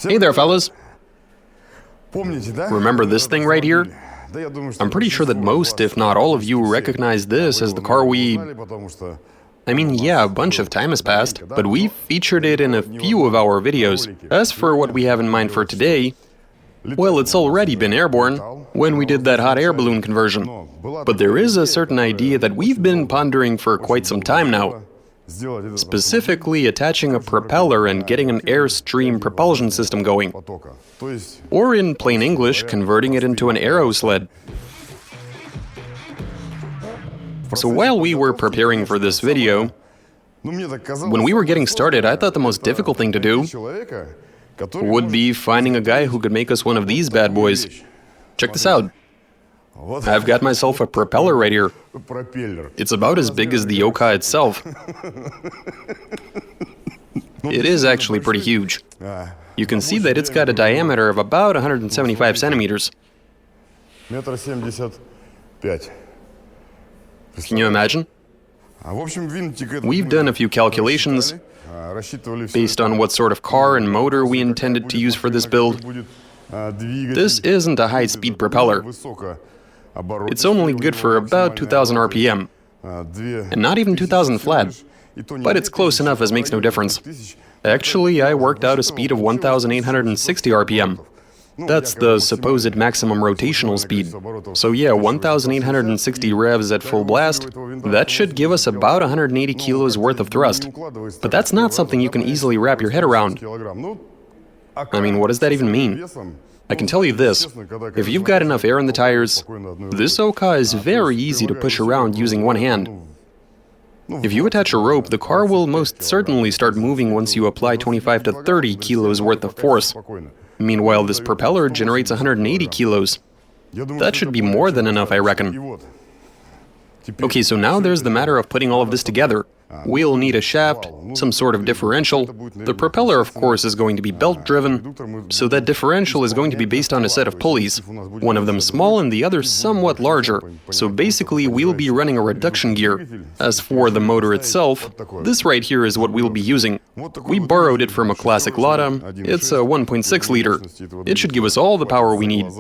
Hey there, fellas. Remember this thing right here? I'm pretty sure that most, if not all of you, recognize this as the car I mean, yeah, a bunch of time has passed, but we've featured it in a few of our videos. As for what we have in mind for today, well, it's already been airborne when we did that hot air balloon conversion. But there is a certain idea that we've been pondering for quite some time now. Specifically attaching a propeller and getting an airstream propulsion system going. Or in plain English, converting it into an aerosled. So while we were preparing for this video, when we were getting started, I thought the most difficult thing to do would be finding a guy who could make us one of these bad boys. Check this out. I've got myself a propeller right here. It's about as big as the Oka itself. It is actually pretty huge. You can see that it's got a diameter of about 175 centimeters. Can you imagine? We've done a few calculations based on what sort of car and motor we intended to use for this build. This isn't a high-speed propeller. It's only good for about 2,000 RPM, and not even 2,000 flat, but it's close enough as makes no difference. Actually, I worked out a speed of 1,860 RPM. That's the supposed maximum rotational speed. So yeah, 1,860 revs at full blast, that should give us about 180 kilos worth of thrust. But that's not something you can easily wrap your head around. I mean, what does that even mean? I can tell you this, if you've got enough air in the tires, this Oka is very easy to push around using one hand. If you attach a rope, the car will most certainly start moving once you apply 25 to 30 kilos worth of force. Meanwhile, this propeller generates 180 kilos. That should be more than enough, I reckon. Okay, so now there's the matter of putting all of this together. We'll need a shaft, some sort of differential. The propeller, of course, is going to be belt-driven, so that differential is going to be based on a set of pulleys, one of them small and the other somewhat larger. So basically, we'll be running a reduction gear. As for the motor itself, this right here is what we'll be using. We borrowed it from a classic Lada. It's a 1.6 liter. It should give us all the power we need.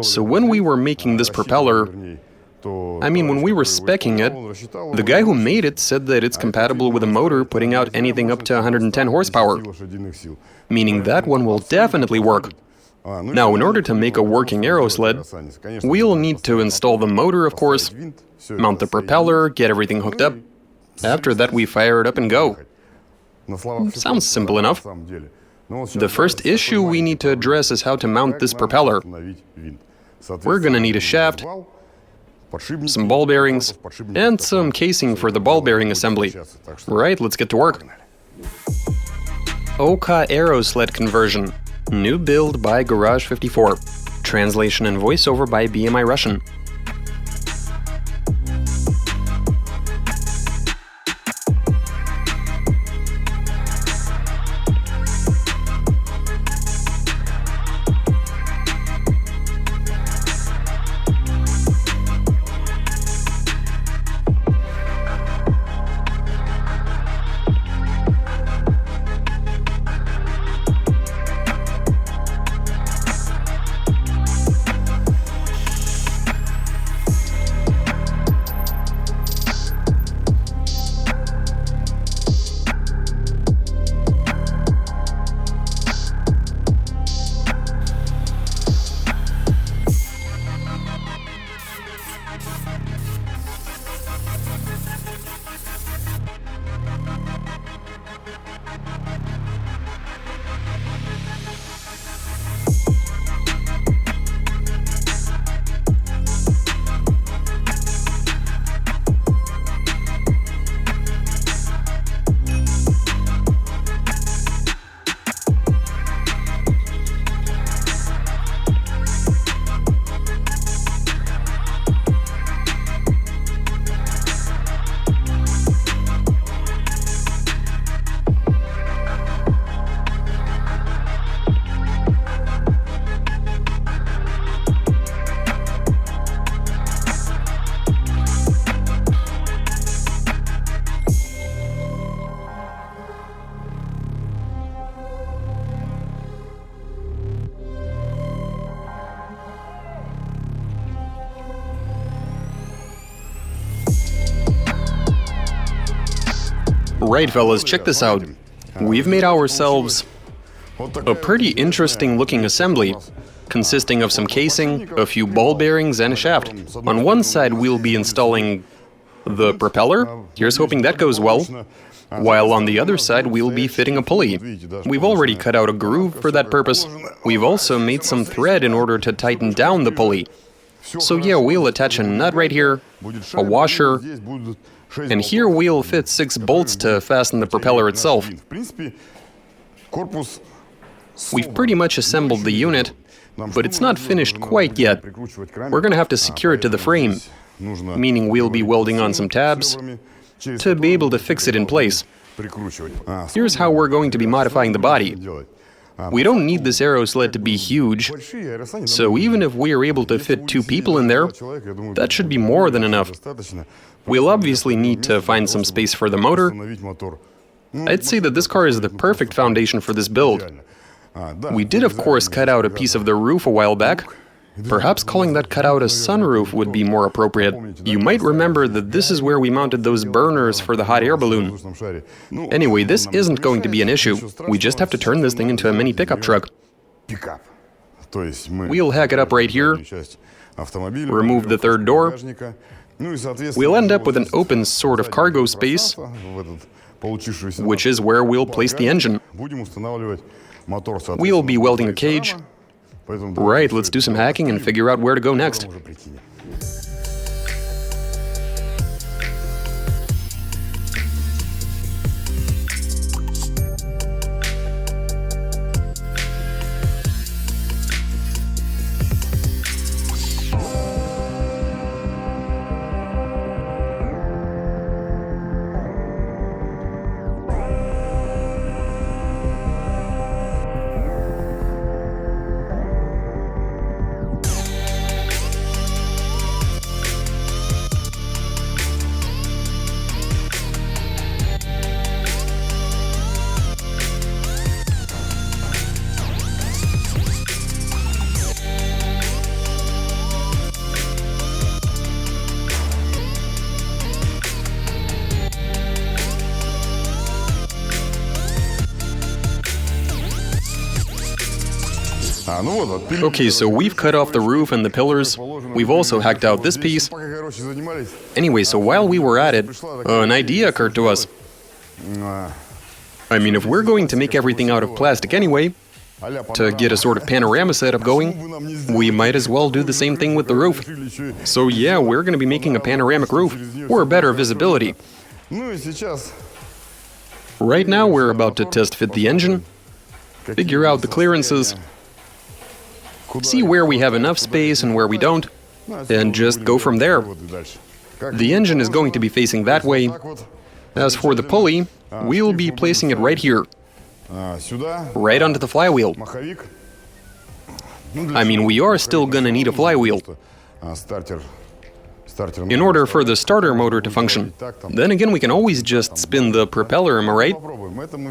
So when we were making this propeller, when we were speccing it, the guy who made it said that it's compatible with a motor putting out anything up to 110 horsepower, meaning that one will definitely work. Now, in order to make a working aerosled, we'll need to install the motor, of course, mount the propeller, get everything hooked up. After that, we fire it up and go. Sounds simple enough. The first issue we need to address is how to mount this propeller. We're gonna need a shaft, some ball bearings, and some casing for the ball bearing assembly. Right, let's get to work. Oka aerosled conversion. New build by Garage54. Translation and voiceover by BMI Russian. Right, fellas, check this out. We've made ourselves a pretty interesting looking assembly, consisting of some casing, a few ball bearings, and a shaft. On one side we'll be installing the propeller. Here's hoping that goes well. While on the other side we'll be fitting a pulley. We've already cut out a groove for that purpose. We've also made some thread in order to tighten down the pulley. So yeah, we'll attach a nut right here, a washer, and here we'll fit 6 bolts to fasten the propeller itself. We've pretty much assembled the unit, but it's not finished quite yet. We're gonna have to secure it to the frame, meaning we'll be welding on some tabs to be able to fix it in place. Here's how we're going to be modifying the body. We don't need this aerosled to be huge, so even if we are able to fit 2 people in there, that should be more than enough. We'll obviously need to find some space for the motor. I'd say that this car is the perfect foundation for this build. We did, of course, cut out a piece of the roof a while back. Perhaps calling that cutout a sunroof would be more appropriate. You might remember that this is where we mounted those burners for the hot air balloon. Anyway, this isn't going to be an issue. We just have to turn this thing into a mini pickup truck. We'll hack it up right here, remove the third door. We'll end up with an open sort of cargo space, which is where we'll place the engine. We'll be welding a cage. Right, let's do some hacking and figure out where to go next. Okay, so we've cut off the roof and the pillars. We've also hacked out this piece. Anyway, so while we were at it, an idea occurred to us. I mean, if we're going to make everything out of plastic anyway, to get a sort of panorama setup going, we might as well do the same thing with the roof. So yeah, we're going to be making a panoramic roof, or better visibility. Right now we're about to test fit the engine, figure out the clearances, see where we have enough space and where we don't, and just go from there. The engine is going to be facing that way. As for the pulley, we'll be placing it right here, right onto the flywheel. I mean, we are still gonna need a flywheel in order for the starter motor to function. Then again, we can always just spin the propeller, am I right?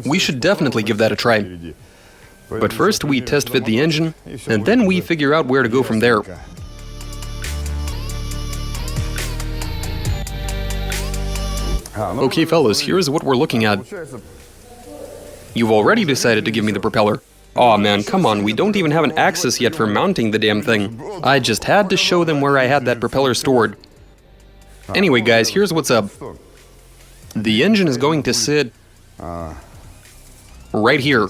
We should definitely give that a try. But first we test fit the engine, and then we figure out where to go from there. Okay, fellas, here's what we're looking at. You've already decided to give me the propeller. Aw man, come on, we don't even have an axis yet for mounting the damn thing. I just had to show them where I had that propeller stored. Anyway guys, here's what's up. The engine is going to sit right here.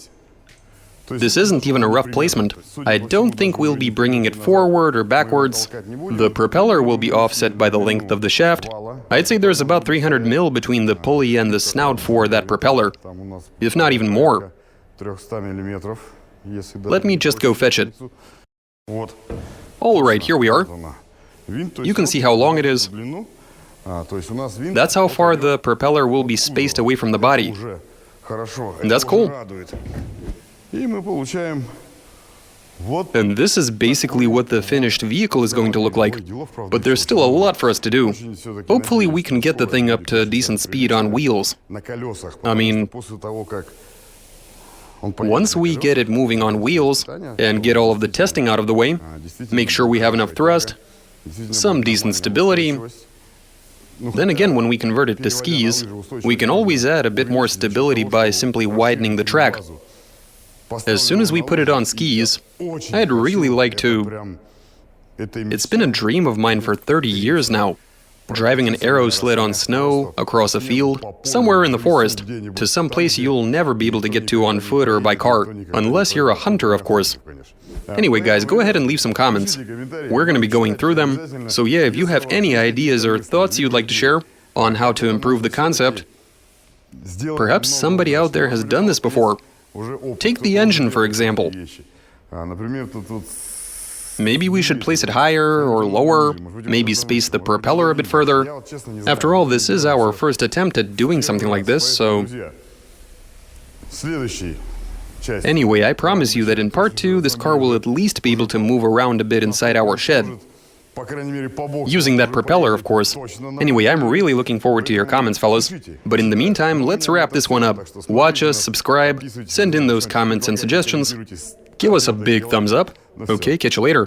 This isn't even a rough placement. I don't think we'll be bringing it forward or backwards. The propeller will be offset by the length of the shaft. I'd say there's about 300 mil between the pulley and the snout for that propeller, if not even more. Let me just go fetch it. Alright, here we are. You can see how long it is. That's how far the propeller will be spaced away from the body. And that's cool. And this is basically what the finished vehicle is going to look like. But there's still a lot for us to do. Hopefully we can get the thing up to decent speed on wheels. I mean, once we get it moving on wheels and get all of the testing out of the way, make sure we have enough thrust, some decent stability, Then again, when we convert it to skis, we can always add a bit more stability by simply widening the track. As soon as we put it on skis, I'd really like to... It's been a dream of mine for 30 years now. Driving an aerosled on snow, across a field, somewhere in the forest, to some place you'll never be able to get to on foot or by car, unless you're a hunter, of course. Anyway, guys, go ahead and leave some comments. We're going to be going through them, so yeah, if you have any ideas or thoughts you'd like to share on how to improve the concept, perhaps somebody out there has done this before. Take the engine, for example. Maybe we should place it higher or lower, maybe space the propeller a bit further. After all, this is our first attempt at doing something like this, so... Anyway, I promise you that in part 2, this car will at least be able to move around a bit inside our shed. Using that propeller, of course. Anyway, I'm really looking forward to your comments, fellas. But in the meantime, let's wrap this one up. Watch us, subscribe, send in those comments and suggestions. Give us a big thumbs up. Okay, catch you later.